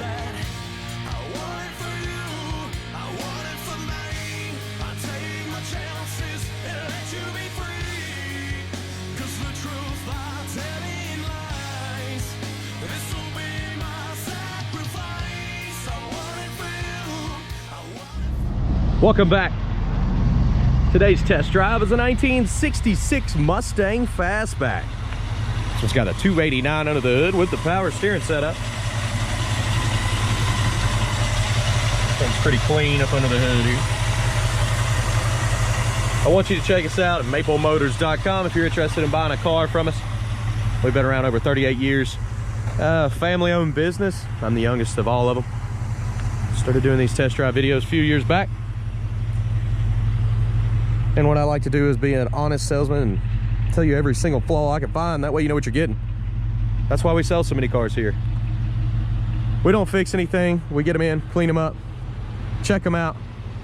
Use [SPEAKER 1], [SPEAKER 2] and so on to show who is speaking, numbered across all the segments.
[SPEAKER 1] said, I want it for you, I want it for me. I take my chances and let you be free. 'Cause the truth by telling lies, this will be my sacrifice. I want it for you, I want it.
[SPEAKER 2] Welcome back. Today's test drive is a 1966 Mustang Fastback. So it's got a 289 under the hood with the power steering setup. Thing's pretty clean up under the hood here. I want you to check us out at maplemotors.com if you're interested in buying a car from us. We've been around over 38 years. Family-owned business. I'm the youngest of all of them. Started doing these test drive videos a few years back. And what I like to do is be an honest salesman and tell you every single flaw I can find. That way you know what you're getting. That's why we sell so many cars here. We don't fix anything. We get them in, clean them up, check them out,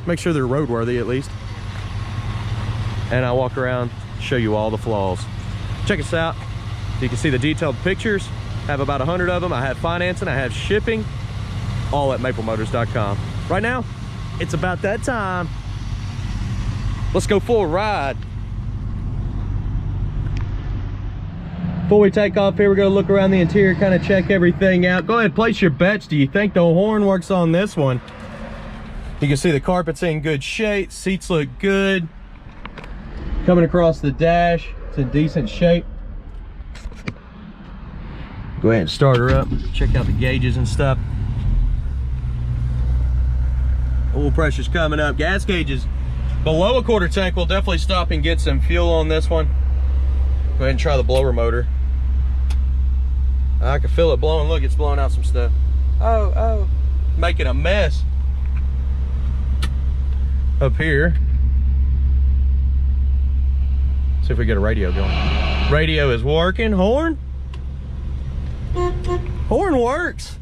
[SPEAKER 2] make sure they're roadworthy at least. And I walk around, show you all the flaws. Check us out. You can see the detailed pictures. I have about 100 of them. I have financing, I have shipping, all at maplemotors.com. Right now, it's about that time. Let's go for a ride. Before we take off here, we're gonna look around the interior, kind of check everything out. Go ahead, place your bets. Do you think the horn works on this one? You can see the carpet's in good shape. Seats look good. Coming across the dash, it's in decent shape. Go ahead and start her up. Check out the gauges and stuff. Oil pressure's coming up. Gas gauges below a quarter tank. We'll definitely stop and get some fuel on this one. Go ahead and try the blower motor. I can feel it blowing. Look, it's blowing out some stuff. Oh, making a mess up here. See if we get a radio going. Radio is working. Horn works.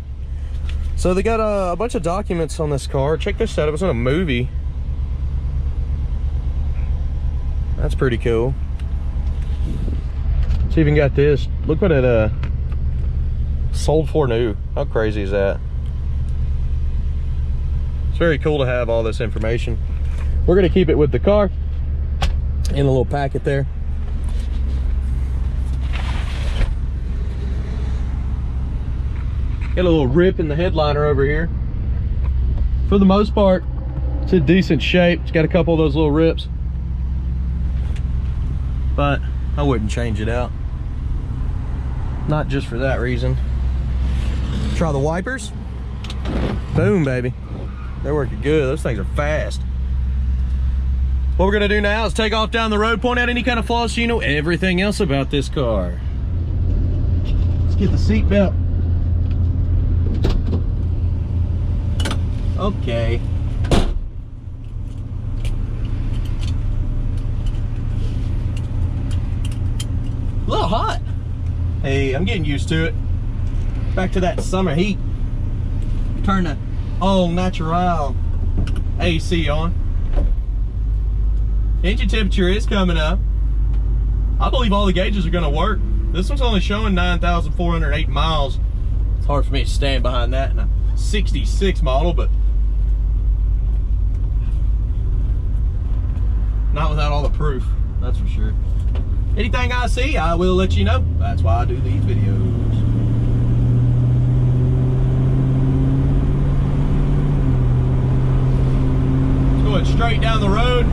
[SPEAKER 2] So they got a bunch of documents on this car. Check this out. It was in a movie. That's pretty cool. It's even got this. Look what it sold for new. How crazy is that? It's very cool to have all this information. We're gonna keep it with the car in a little packet there. Got a little rip in the headliner over here. For the most part, it's in decent shape. It's got a couple of those little rips, but I wouldn't change it out. Not just for that reason. Try the wipers. Boom, baby. They're working good. Those things are fast. What we're gonna do now is take off down the road, point out any kind of flaws so you know everything else about this car. Let's get the seat belt. Okay. A little hot. Hey, I'm getting used to it. Back to that summer heat. Turn the all natural AC on. Engine temperature is coming up. I believe all the gauges are gonna work. This one's only showing 9,408 miles. It's hard for me to stand behind that in a 66 model, but not without all the proof, that's for sure. Anything I see, I will let you know. That's why I do these videos. Let's go straight down the road.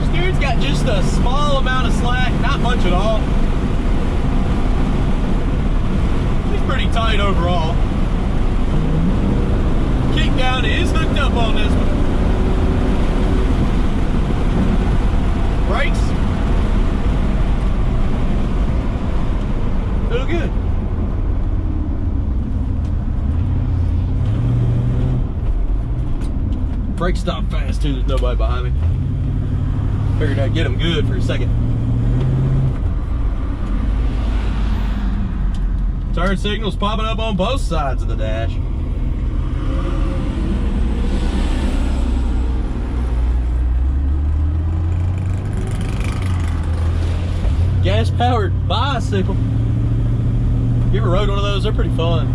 [SPEAKER 2] Steering's got just a small amount of slack, not much at all. It's pretty tight overall. Kick down is hooked up on this one. Brakes. Feel good. Brakes stop fast too, there's nobody behind me. Figured I'd get them good for a second. Turn signals popping up on both sides of the dash. Gas-powered bicycle. You ever rode one of those? They're pretty fun.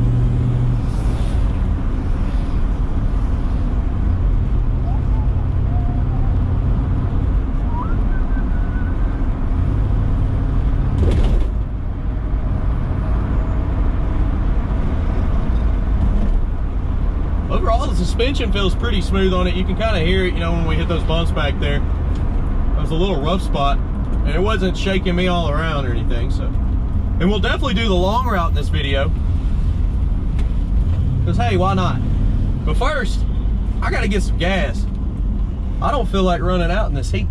[SPEAKER 2] Overall, the suspension feels pretty smooth on it. You can kind of hear it, you know, when we hit those bumps back there. That was a little rough spot, and it wasn't shaking me all around or anything, so. And we'll definitely do the long route in this video. Because, hey, why not? But first, I gotta get some gas. I don't feel like running out in this heat.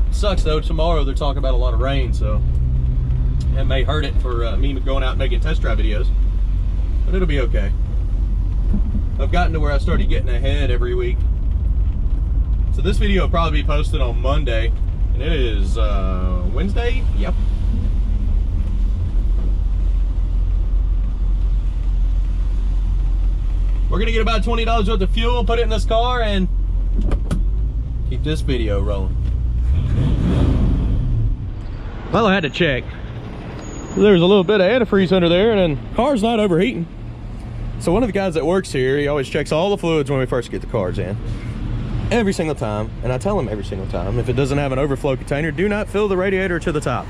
[SPEAKER 2] Sucks though, tomorrow they're talking about a lot of rain, so it may hurt it for me going out and making test drive videos. But it'll be okay. I've gotten to where I started getting ahead every week. So this video will probably be posted on Monday, and it is Wednesday? Yep. We're gonna get about $20 worth of fuel, put it in this car, and keep this video rolling. Well, I had to check. There's a little bit of antifreeze under there, and then car's not overheating. So one of the guys that works here, he always checks all the fluids when we first get the cars in. Every single time, and I tell him every single time, if it doesn't have an overflow container, do not fill the radiator to the top.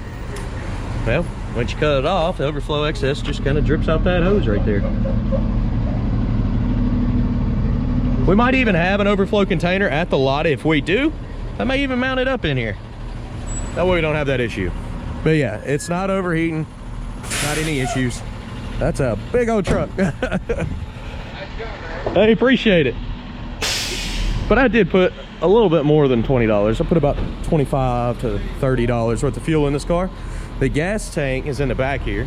[SPEAKER 2] Well, once you cut it off, the overflow excess just kind of drips out that hose right there. We might even have an overflow container at the lot. If we do, I may even mount it up in here. That way we don't have that issue. But yeah, it's not overheating, not any issues. That's a big old truck. Hey, appreciate it. But I did put a little bit more than $20. I put about $25 to $30 worth of fuel in this car. The gas tank is in the back here.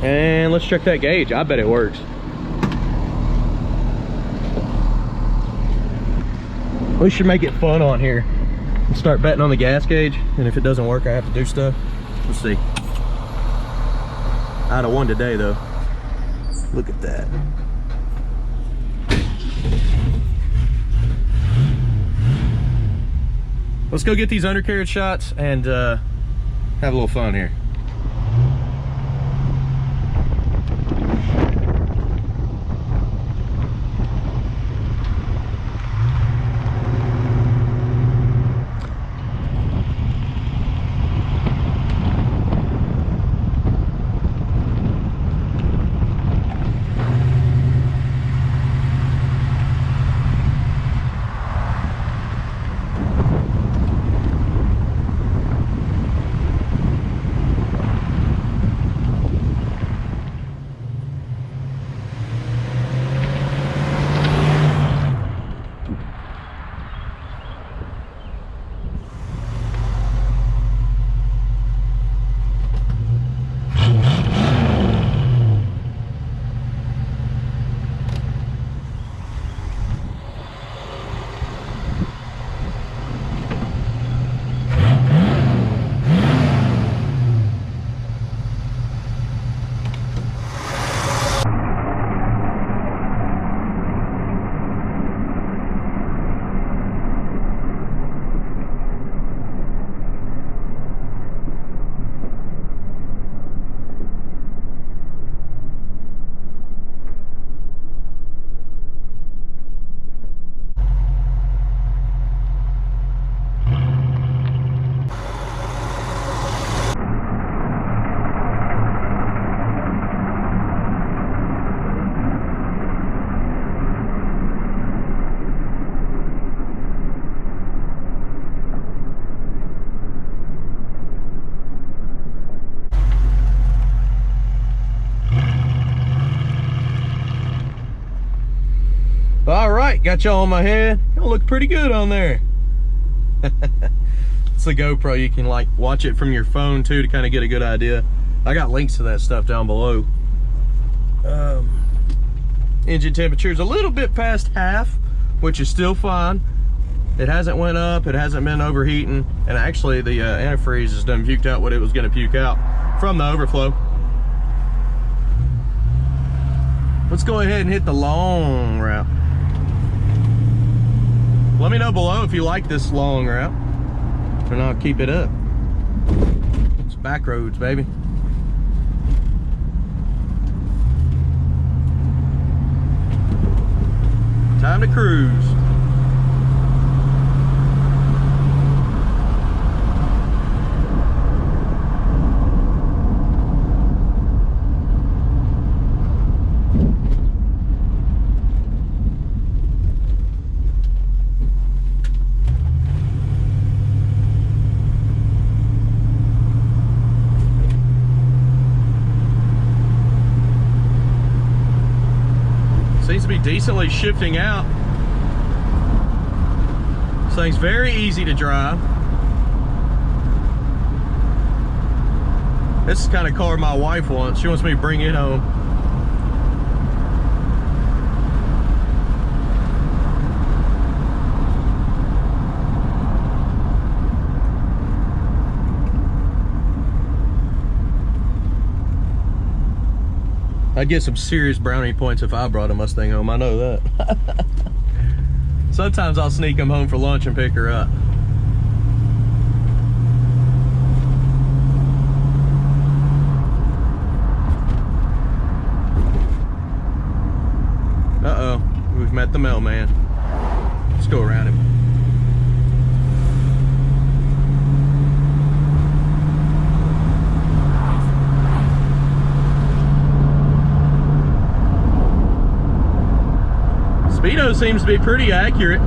[SPEAKER 2] And let's check that gauge. I bet it works. We should make it fun on here and start betting on the gas gauge. And if it doesn't work, I have to do stuff. We'll see. I had a one today though. Look at that. Let's go get these undercarriage shots and have a little fun here. All right, got y'all on my head. Y'all look pretty good on there. It's the GoPro. You can like watch it from your phone too to kind of get a good idea. I got links to that stuff down below. Engine temperature is a little bit past half, which is still fine. It hasn't went up, it hasn't been overheating, and actually the antifreeze has done puked out what it was going to puke out from the overflow. Let's go ahead and hit the long route. Let me know below if you like this long route, and I'll keep it up. It's back roads, baby. Time to cruise. Seems to be decently shifting out. This thing's very easy to drive. This is the kind of car my wife wants. She wants me to bring it home. I'd get some serious brownie points if I brought a Mustang home, I know that. Sometimes I'll sneak them home for lunch and pick her up. Uh-oh, we've met the mailman. Let's go around him. Speedo seems to be pretty accurate.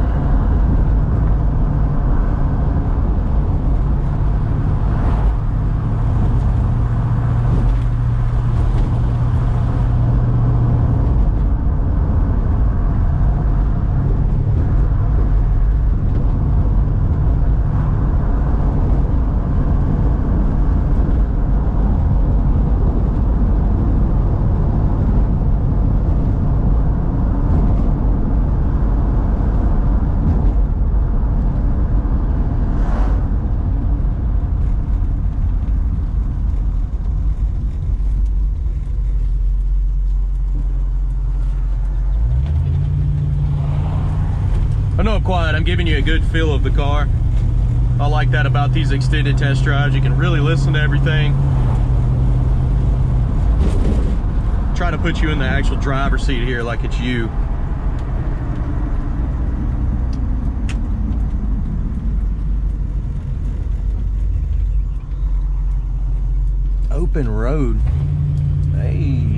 [SPEAKER 2] I know I'm quiet, I'm giving you a good feel of the car. I like that about these extended test drives. You can really listen to everything. Try to put you in the actual driver's seat here like it's you. Open road. Hey.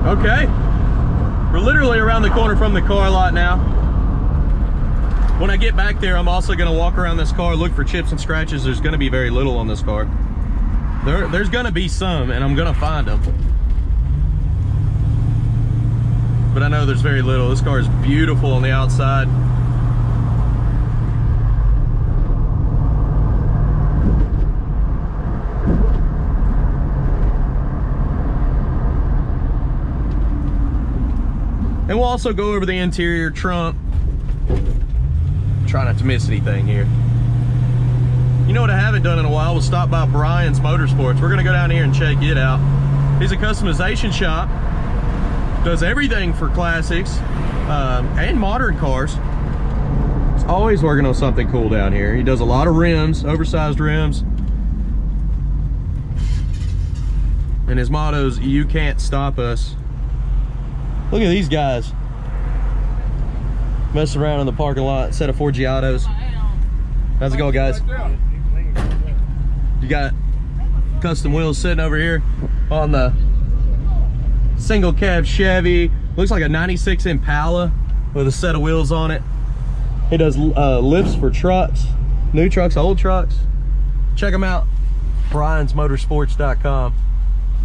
[SPEAKER 2] Okay, we're literally around the corner from the car lot now. When I get back there, I'm also going to walk around this car, look for chips and scratches. There's going to be very little on this car. There's going to be some, and I'm going to find them. But I know there's very little. This car is beautiful on the outside. And we'll also go over the interior trunk. Try not to miss anything here. You know what I haven't done in a while was stop by Brian's Motorsports. We're gonna go down here and check it out. He's a customization shop. Does everything for classics and modern cars. He's always working on something cool down here. He does a lot of rims, oversized rims. And his motto is, "You can't stop us." Look at these guys messing around in the parking lot, set of 4G autos. How's it going, guys? You got custom wheels sitting over here on the single cab Chevy. Looks like a 96 Impala. with a set of wheels on it. He does lifts for trucks, new trucks, old trucks. Check him out, briansmotorsports.com.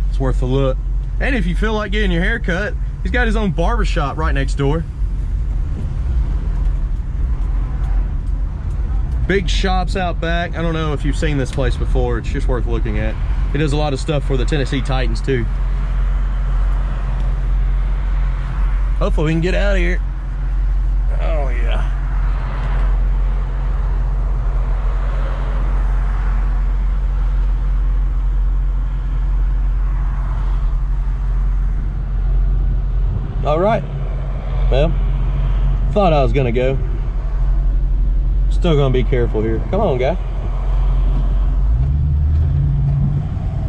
[SPEAKER 2] It's worth a look. And if you feel like getting your hair cut, he's got his own barbershop right next door. Big shops out back. I don't know if you've seen this place before. It's just worth looking at. He does a lot of stuff for the Tennessee Titans too. Hopefully we can get out of here. Oh yeah. All right. Well, thought I was gonna go. Still gonna be careful here. Come on, guy.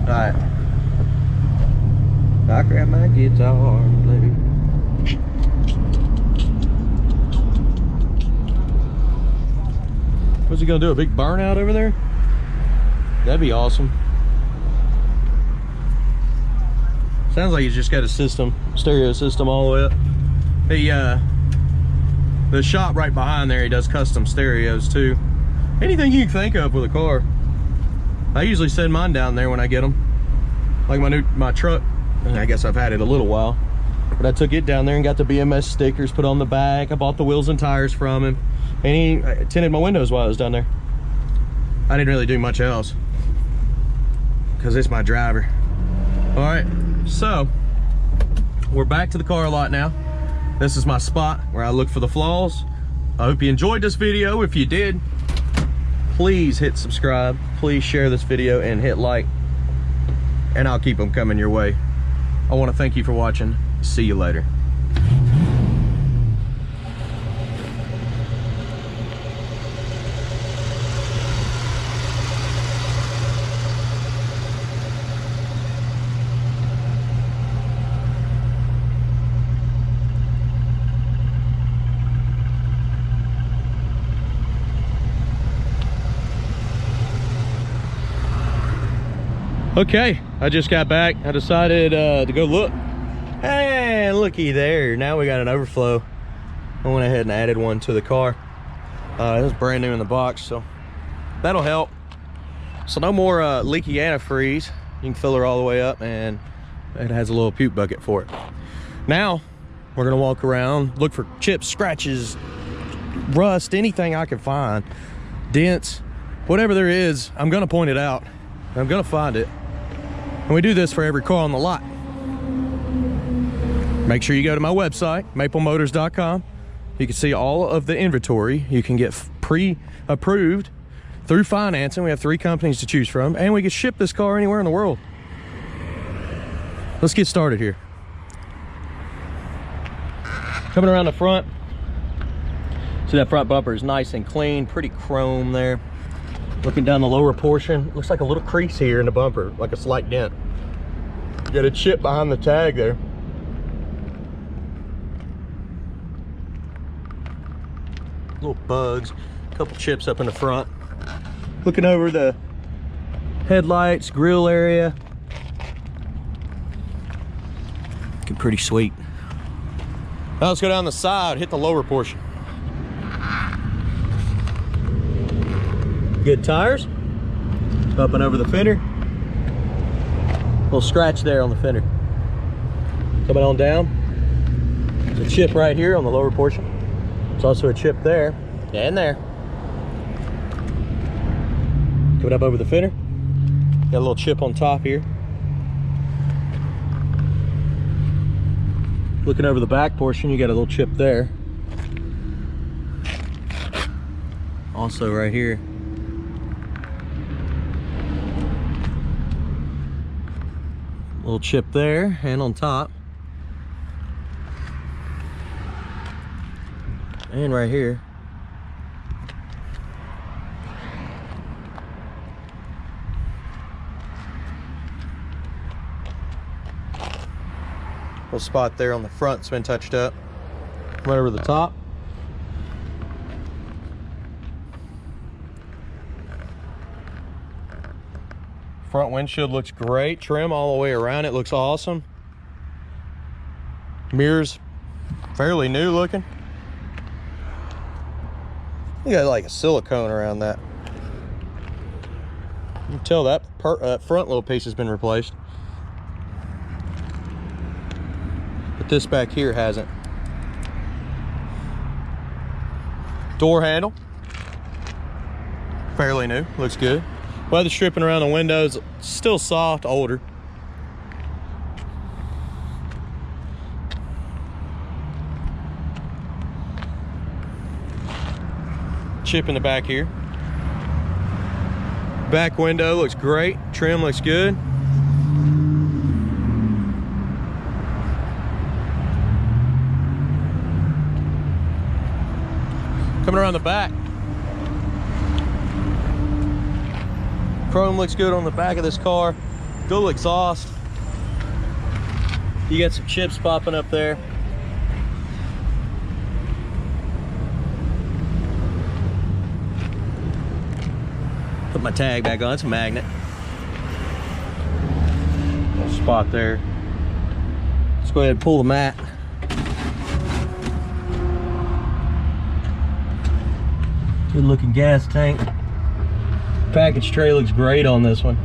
[SPEAKER 2] All right. I grab my guitar and play. What's he gonna do? A big burnout over there? That'd be awesome. Sounds like he's just got a system, stereo system all the way up. The shop right behind there, he does custom stereos too. Anything you can think of with a car. I usually send mine down there when I get them. Like my truck, and I guess I've had it a little while. But I took it down there and got the BMS stickers put on the back. I bought the wheels and tires from him. And he tinted my windows while I was down there. I didn't really do much else, because it's my driver. All right, so we're back to the car lot now. This is my spot where I look for the flaws. I hope you enjoyed this video. If you did, please hit subscribe. Please share this video and hit like, and I'll keep them coming your way. I want to thank you for watching. See you later. Okay, I just got back. I decided to go look. And looky there, now we got an overflow. I went ahead and added one to the car. It was brand new in the box, so that'll help. So no more leaky antifreeze. You can fill her all the way up, and it has a little puke bucket for it. Now we're gonna walk around, look for chips, scratches, rust, anything I can find, dents, whatever there is. I'm gonna point it out. I'm gonna find it. And we do this for every car on the lot. Make sure you go to my website, maplemotors.com. You can see all of the inventory. You can get pre-approved through financing. We have 3 companies to choose from, and we can ship this car anywhere in the world. Let's get started here. Coming around the front, see that front bumper is nice and clean, pretty chrome there. Looking down the lower portion, looks like a little crease here in the bumper, like a slight dent. Got a chip behind the tag there. Little bugs, a couple chips up in the front. Looking over the headlights, grill area. Looking pretty sweet. Now let's go down the side, hit the lower portion. Good tires. Up and over the fender. Little scratch there on the fender. Coming on down. There's a chip right here on the lower portion. There's also a chip there and there. Coming up over the fender. Got a little chip on top here. Looking over the back portion, you got a little chip there. Also right here. Little chip there and on top. And right here. Little spot there on the front's been touched up. Right over the top. Front windshield looks great. Trim all the way around it looks awesome. Mirrors fairly new looking. You got like a silicone around that. You can tell that front little piece has been replaced. But this back here hasn't. Door handle. Fairly new, looks good. Weather stripping around the windows, still soft, older. Chip in the back here. Back window looks great. Trim looks good. Coming around the back. Chrome looks good on the back of this car. Dual exhaust. You got some chips popping up there. Put my tag back on, it's a magnet. Little spot there. Let's go ahead and pull the mat. Good looking gas tank. Package tray looks great on this one.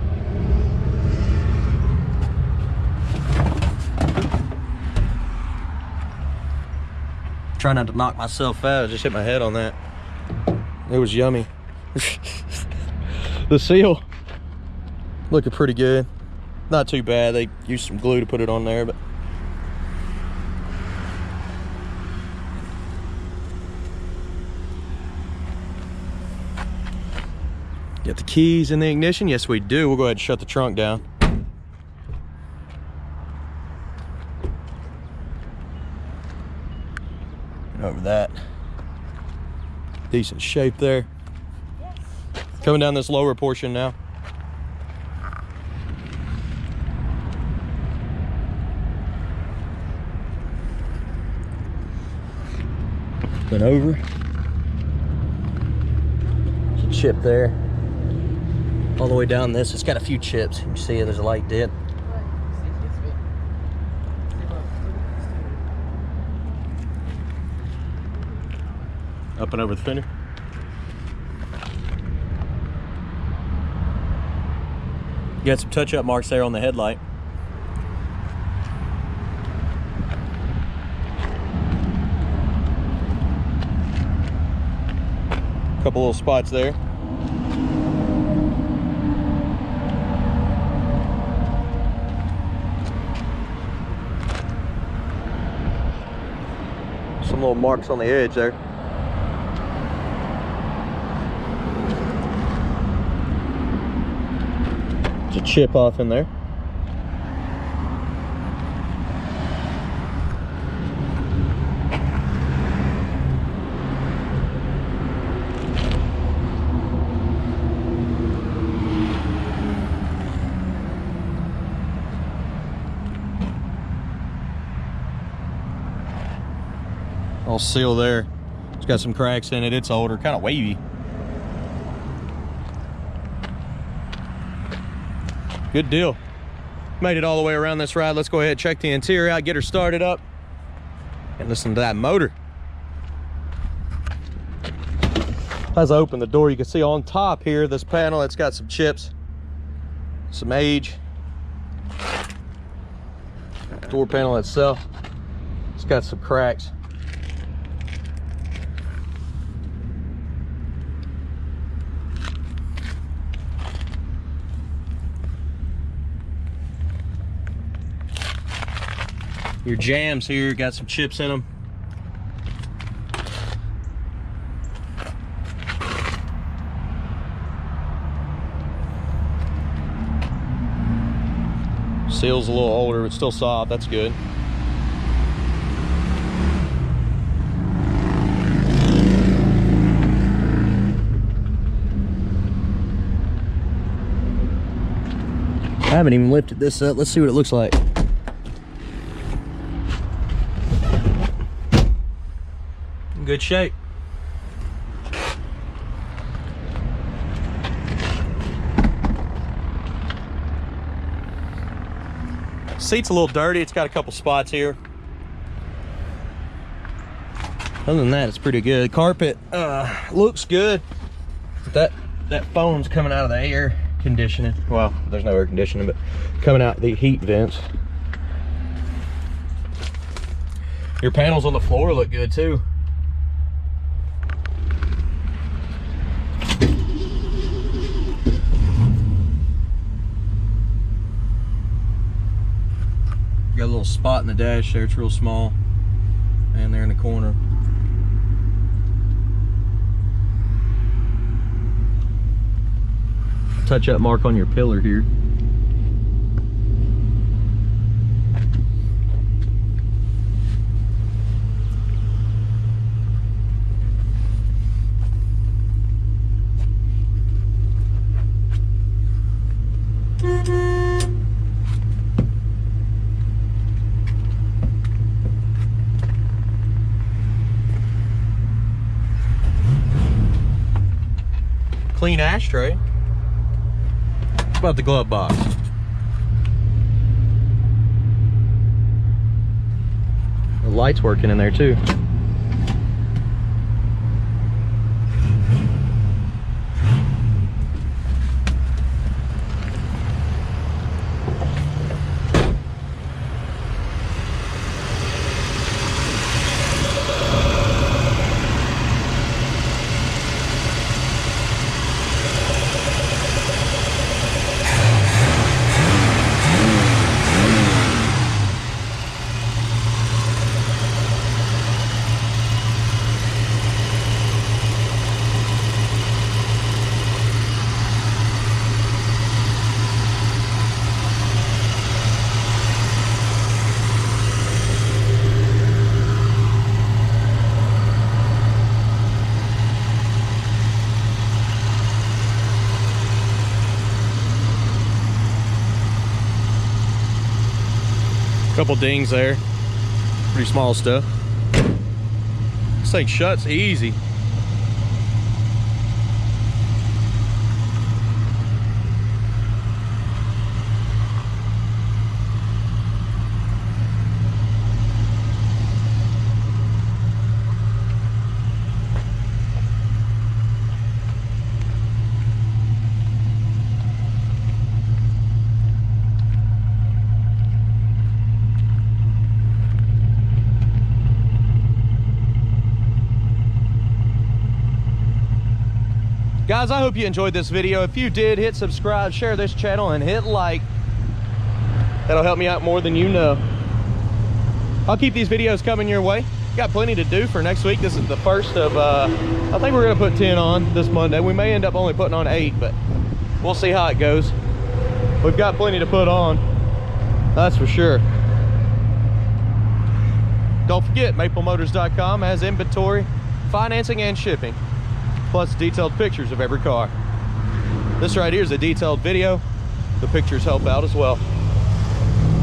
[SPEAKER 2] Try not to knock myself out, I just hit my head on that. It was yummy. The seal looking pretty good. Not too bad. They used some glue to put it on there, but got the keys in the ignition. Yes, we do. We'll go ahead and shut the trunk down. And over that. Decent shape there. Coming down this lower portion now. Then over. There's a chip there. All the way down this, it's got a few chips. You can see there's a light dent. Up and over the fender. You got some touch-up marks there on the headlight. Couple little spots there. Some little marks on the edge there. There's a chip off in there. All seal there. It's got some cracks in it. It's older, kind of wavy. Good deal. Made it all the way around this ride. Let's go ahead and check the interior out, get her started up, and listen to that motor. As I open the door, you can see on top here, this panel, it's got some chips, some age. Door panel itself, it's got some cracks. Your jams here got some chips in them. Seal's a little older, but still soft. That's good. I haven't even lifted this up. Let's see what it looks like. In good shape. Seat's a little dirty. It's got a couple spots here. Other than that, it's pretty good. Carpet looks good. That foam's coming out of the air conditioning. Well, there's no air conditioning, but coming out the heat vents. Your panels on the floor look good too. Got a little spot in the dash there, it's real small. And there in the corner. Touch up mark on your pillar here. Clean ashtray. What about the glove box? The light's working in there too. Couple dings there, pretty small stuff. This thing shuts easy. Guys, I hope you enjoyed this video. If you did, hit subscribe, share this channel, and hit like. That'll help me out more than you know. I'll keep these videos coming your way. Got plenty to do for next week. This is the first of, I think we're gonna put 10 on this Monday. We may end up only putting on 8, but we'll see how it goes. We've got plenty to put on, that's for sure. Don't forget, maplemotors.com has inventory, financing, and shipping, plus detailed pictures of every car. This right here is a detailed video. The pictures help out as well.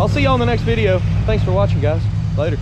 [SPEAKER 2] I'll see you on the next video. Thanks for watching, guys. Later.